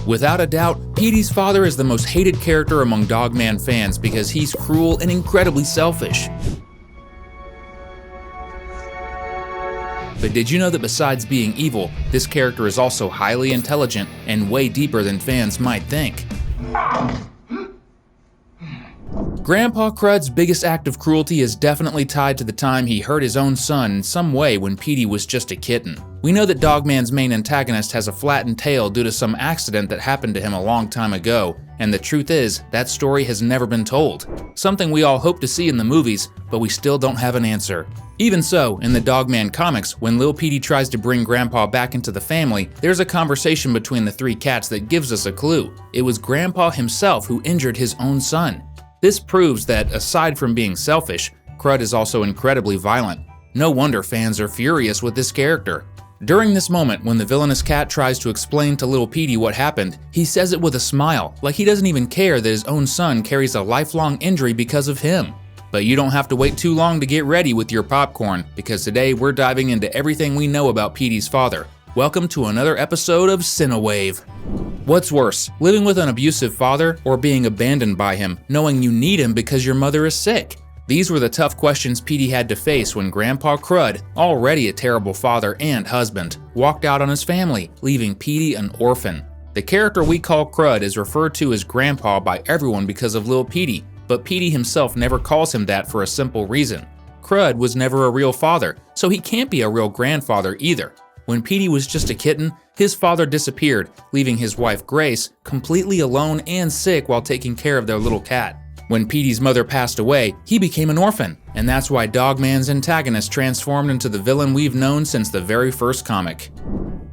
Without a doubt, Petey's father is the most hated character among Dogman fans because he's cruel and incredibly selfish. But did you know that besides being evil, this character is also highly intelligent and way deeper than fans might think? Grandpa Crud's biggest act of cruelty is definitely tied to the time he hurt his own son in some way when Petey was just a kitten. We know that Dogman's main antagonist has a flattened tail due to some accident that happened to him a long time ago, and the truth is, that story has never been told. Something we all hope to see in the movies, but we still don't have an answer. Even so, in the Dogman comics, when Lil Petey tries to bring Grandpa back into the family, there's a conversation between the three cats that gives us a clue. It was Grandpa himself who injured his own son. This proves that, aside from being selfish, Crud is also incredibly violent. No wonder fans are furious with this character. During this moment, when the villainous cat tries to explain to Lil Petey what happened, he says it with a smile, like he doesn't even care that his own son carries a lifelong injury because of him. But you don't have to wait too long to get ready with your popcorn, because today we're diving into everything we know about Petey's father. Welcome to another episode of Cinewave. What's worse, living with an abusive father or being abandoned by him, knowing you need him because your mother is sick? These were the tough questions Petey had to face when Grandpa Crud, already a terrible father and husband, walked out on his family, leaving Petey an orphan. The character we call Crud is referred to as Grandpa by everyone because of Lil Petey, but Petey himself never calls him that for a simple reason. Crud was never a real father, so he can't be a real grandfather either. When Petey was just a kitten, his father disappeared, leaving his wife Grace completely alone and sick while taking care of their little cat. When Petey's mother passed away, he became an orphan, and that's why Dogman's antagonist transformed into the villain we've known since the very first comic.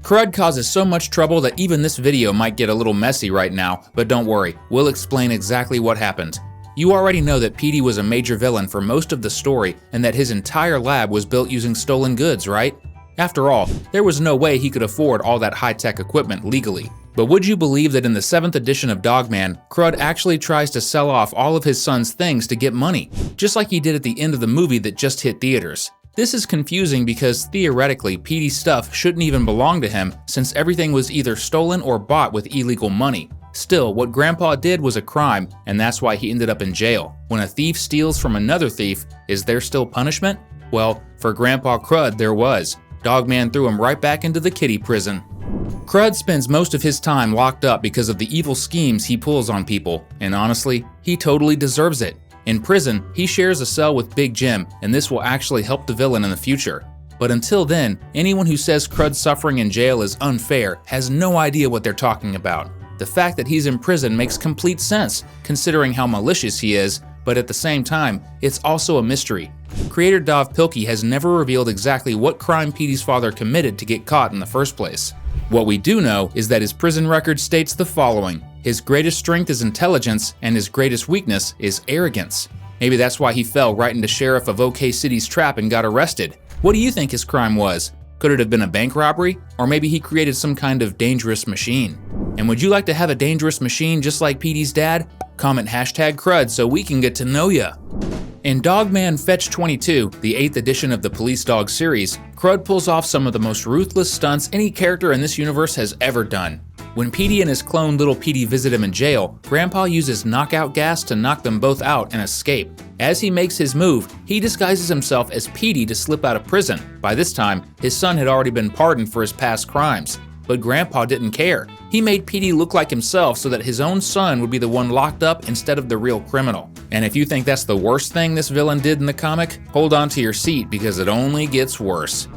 Crud causes so much trouble that even this video might get a little messy right now, but don't worry, we'll explain exactly what happened. You already know that Petey was a major villain for most of the story and that his entire lab was built using stolen goods, right? After all, there was no way he could afford all that high-tech equipment legally. But would you believe that in the 7th edition of Dogman, Crud actually tries to sell off all of his son's things to get money, just like he did at the end of the movie that just hit theaters. This is confusing because theoretically, Petey's stuff shouldn't even belong to him since everything was either stolen or bought with illegal money. Still, what Grandpa did was a crime, and that's why he ended up in jail. When a thief steals from another thief, is there still punishment? Well, for Grandpa Crud, there was. Dogman threw him right back into the kiddie prison. Crud spends most of his time locked up because of the evil schemes he pulls on people, and honestly, he totally deserves it. In prison, he shares a cell with Big Jim, and this will actually help the villain in the future. But until then, anyone who says Crud's suffering in jail is unfair has no idea what they're talking about. The fact that he's in prison makes complete sense, considering how malicious he is, but at the same time, it's also a mystery. Creator Dov Pilkey has never revealed exactly what crime Petey's father committed to get caught in the first place. What we do know is that his prison record states the following: his greatest strength is intelligence, and his greatest weakness is arrogance. Maybe that's why he fell right into Sheriff of OK City's trap and got arrested. What do you think his crime was? Could it have been a bank robbery? Or maybe he created some kind of dangerous machine? And would you like to have a dangerous machine just like Petey's dad? Comment #Crud so we can get to know ya. In Dogman Fetch 22, the 8th edition of the Police Dog series, Crud pulls off some of the most ruthless stunts any character in this universe has ever done. When Petey and his clone Little Petey visit him in jail, Grandpa uses knockout gas to knock them both out and escape. As he makes his move, he disguises himself as Petey to slip out of prison. By this time, his son had already been pardoned for his past crimes. But Grandpa didn't care. He made Petey look like himself so that his own son would be the one locked up instead of the real criminal. And if you think that's the worst thing this villain did in the comic, hold on to your seat because it only gets worse.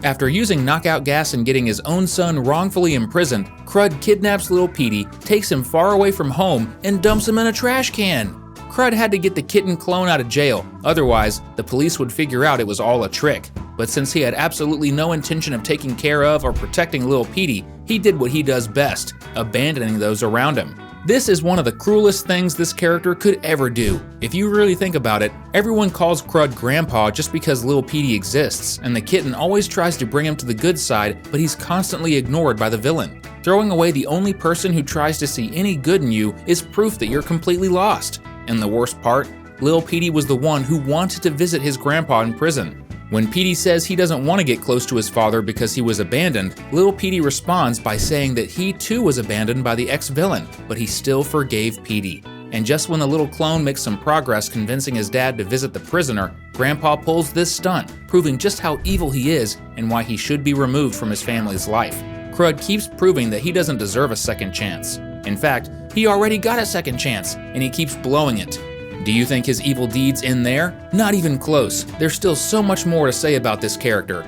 After using knockout gas and getting his own son wrongfully imprisoned, Crud kidnaps Little Petey, takes him far away from home, and dumps him in a trash can. Crud had to get the kitten clone out of jail, otherwise the police would figure out it was all a trick. But since he had absolutely no intention of taking care of or protecting Lil Petey, he did what he does best, abandoning those around him. This is one of the cruelest things this character could ever do. If you really think about it, everyone calls Crud Grandpa just because Lil Petey exists, and the kitten always tries to bring him to the good side, but he's constantly ignored by the villain. Throwing away the only person who tries to see any good in you is proof that you're completely lost. And the worst part, Lil Petey was the one who wanted to visit his grandpa in prison. When Petey says he doesn't want to get close to his father because he was abandoned, little Petey responds by saying that he too was abandoned by the ex-villain, but he still forgave Petey. And just when the little clone makes some progress convincing his dad to visit the prisoner, Grandpa pulls this stunt, proving just how evil he is and why he should be removed from his family's life. Crud keeps proving that he doesn't deserve a second chance. In fact, he already got a second chance, and he keeps blowing it. Do you think his evil deeds end there? Not even close. There's still so much more to say about this character.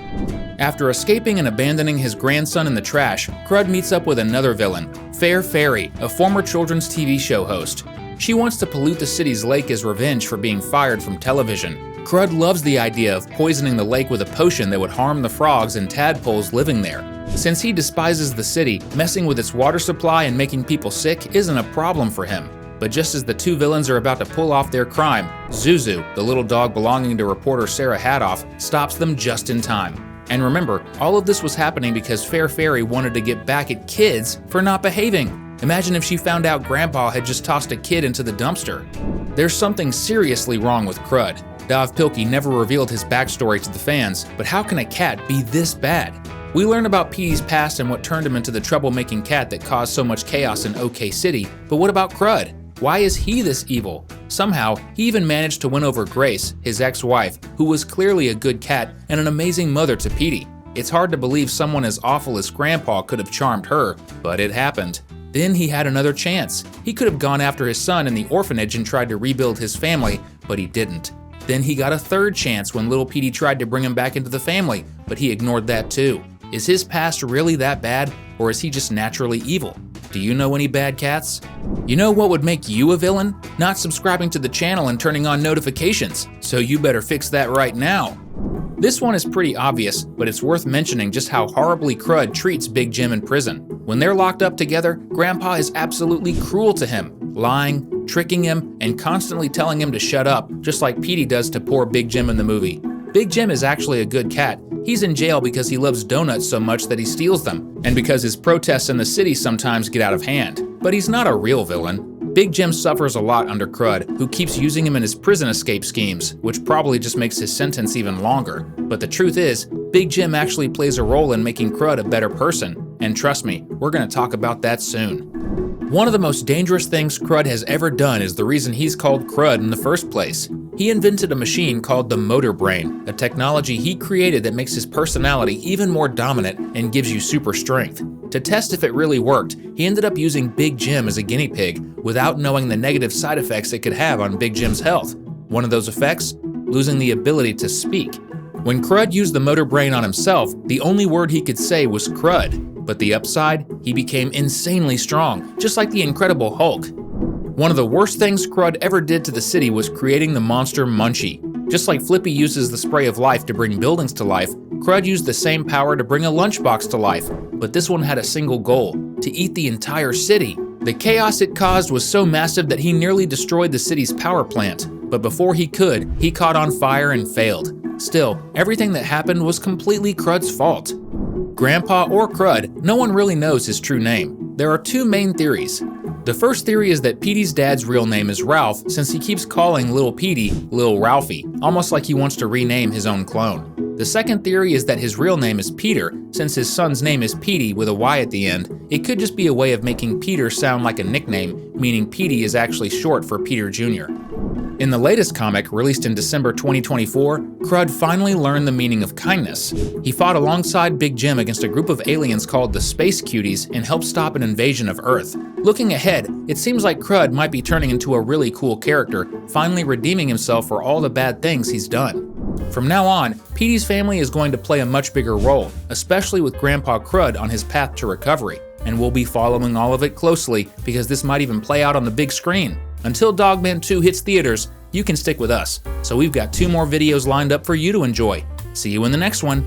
After escaping and abandoning his grandson in the trash, Crud meets up with another villain, Fair Fairy, a former children's TV show host. She wants to pollute the city's lake as revenge for being fired from television. Crud loves the idea of poisoning the lake with a potion that would harm the frogs and tadpoles living there. Since he despises the city, messing with its water supply and making people sick isn't a problem for him. But just as the two villains are about to pull off their crime, Zuzu, the little dog belonging to reporter Sarah Hadoff, stops them just in time. And remember, all of this was happening because Fair Fairy wanted to get back at kids for not behaving. Imagine if she found out Grandpa had just tossed a kid into the dumpster. There's something seriously wrong with Crud. Dov Pilkey never revealed his backstory to the fans, but how can a cat be this bad? We learn about Petey's past and what turned him into the troublemaking cat that caused so much chaos in OK City, but what about Crud? Why is he this evil? Somehow, he even managed to win over Grace, his ex-wife, who was clearly a good cat and an amazing mother to Petey. It's hard to believe someone as awful as Grandpa could have charmed her, but it happened. Then he had another chance. He could have gone after his son in the orphanage and tried to rebuild his family, but he didn't. Then he got a third chance when little Petey tried to bring him back into the family, but he ignored that too. Is his past really that bad, or is he just naturally evil? Do you know any bad cats? You know what would make you a villain? Not subscribing to the channel and turning on notifications, so you better fix that right now. This one is pretty obvious, but it's worth mentioning just how horribly Crud treats Big Jim in prison. When they're locked up together, Grandpa is absolutely cruel to him, lying, tricking him, and constantly telling him to shut up, just like Petey does to poor Big Jim in the movie. Big Jim is actually a good cat. He's in jail because he loves donuts so much that he steals them, and because his protests in the city sometimes get out of hand. But he's not a real villain. Big Jim suffers a lot under Crud, who keeps using him in his prison escape schemes, which probably just makes his sentence even longer. But the truth is, Big Jim actually plays a role in making Crud a better person. And trust me, we're gonna talk about that soon. One of the most dangerous things Crud has ever done is the reason he's called Crud in the first place. He invented a machine called the motor brain, a technology he created that makes his personality even more dominant and gives you super strength. To test if it really worked, he ended up using Big Jim as a guinea pig without knowing the negative side effects it could have on Big Jim's health. One of those effects? Losing the ability to speak. When Crud used the motor brain on himself, the only word he could say was Crud. But the upside? He became insanely strong, just like the Incredible Hulk. One of the worst things Crud ever did to the city was creating the monster Munchie. Just like Flippy uses the spray of life to bring buildings to life, Crud used the same power to bring a lunchbox to life, but this one had a single goal: to eat the entire city. The chaos it caused was so massive that he nearly destroyed the city's power plant, but before he could, he caught on fire and failed. Still, everything that happened was completely Crud's fault. Grandpa or Crud, no one really knows his true name. There are two main theories. The first theory is that Petey's dad's real name is Ralph, since he keeps calling little Petey Lil Ralphie, almost like he wants to rename his own clone. The second theory is that his real name is Peter, since his son's name is Petey with a Y at the end. It could just be a way of making Peter sound like a nickname, meaning Petey is actually short for Peter Jr. In the latest comic, released in December 2024, Crud finally learned the meaning of kindness. He fought alongside Big Jim against a group of aliens called the Space Cuties and helped stop an invasion of Earth. Looking ahead, it seems like Crud might be turning into a really cool character, finally redeeming himself for all the bad things he's done. From now on, Petey's family is going to play a much bigger role, especially with Grandpa Crud on his path to recovery. And we'll be following all of it closely because this might even play out on the big screen. Until Dogman 2 hits theaters, you can stick with us, so we've got 2 more videos lined up for you to enjoy. See you in the next one.